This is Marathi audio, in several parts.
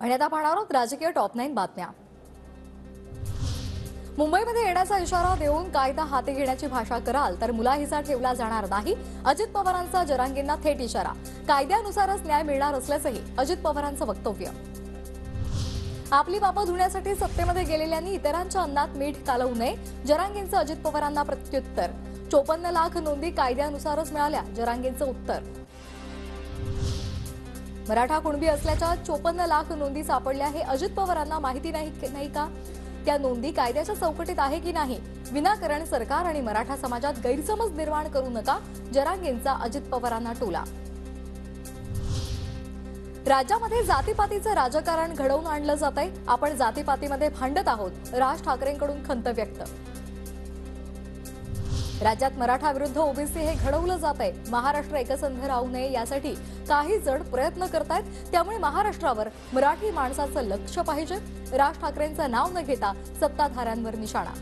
आणि आता पाहणार आहोत राजकीय टॉप 9 बातम्या। मुंबईमध्ये येण्याचा इशारा देऊन कायदा हाती घेण्याची भाषा कराल तर मुलाहिजा ठेवला जाणार नाही। अजित पवारांचा जरांगेंना थेट इशारा। कायद्यानुसारच न्याय मिळणार असल्याचंही अजित पवारांचं वक्तव्य। आपली पापं धुण्यासाठी सत्तेमध्ये गेलेल्यांनी इतरांच्या अन्नात मीठ कालवू नये, जरांगेंचं अजित पवारांना प्रत्युत्तर। 54 लाख नोंदी कायद्यानुसारच मिळाल्या, जरांगेंचं उत्तर। मराठा कुणबी असल्याच्या 54 लाख नोंदी सापडल्या हे अजित पवारांना माहिती नाही का? त्या नोंदी कायद्याच्या चौकटीत आहे की नाही? विनाकारण सरकार आणि मराठा समाजात गैरसमज निर्माण करू नका, जरांगेंचा अजित पवारांना टोला। राज्यामध्ये जातीपातीचं राजकारण घडवून आणलं जातंय, आपण जातीपातीमध्ये भांडत आहोत, राज ठाकरेंकडून खंत व्यक्त। राज्यात मराठा विरुद्ध ओबीसी हे घडवलं जातंय, महाराष्ट्र एकसंध राहू नये यासाठी काही जण प्रयत्न करतायत, त्यामुळे महाराष्ट्रावर मराठी माणसाचं लक्ष पाहिजे। राज ठाकरेंचं नाव न घेता सत्ताधाऱ्यांवर निशाणा।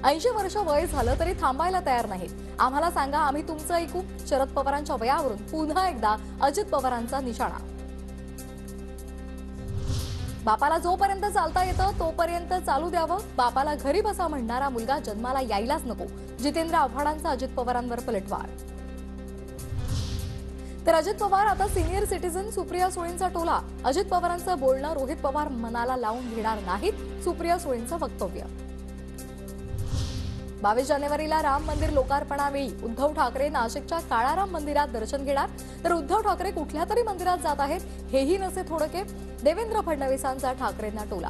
80 वर्ष वय झालं तरी थांबायला तयार नाहीत, आम्हाला सांगा आम्ही तुमचं ऐकू। शरद पवारांच्या वयावरून पुन्हा एकदा अजित पवारांचा निशाणा। बापाला जोपर्यंत चालता येतं तोपर्यंत चालू द्यावं, बापाला घरी बसा म्हणणारा मुलगा जन्माला यायलाच नको, जितेंद्र आव्हाडांचा अजित पवारांवर पलटवार। तर अजित पवार आता सिनियर सिटीजन सुप्रिया सुळेंचा टोला। अजित पवारांचं बोलणं रोहित पवार मनाला लावून घेणार नाहीत, सुप्रिया सुळेंचं वक्तव्य। 22 जानेवारीला राम मंदिर लोकार्पणावेळी उद्धव ठाकरे नाशिकच्या काळाराम मंदिरात दर्शन घेणार, तर उद्धव ठाकरे कुठल्या तरी मंदिरात जात आहेत हेही नसे थोडके, देवेंद्र फडणवीसांचा ठाकरेंना टोला।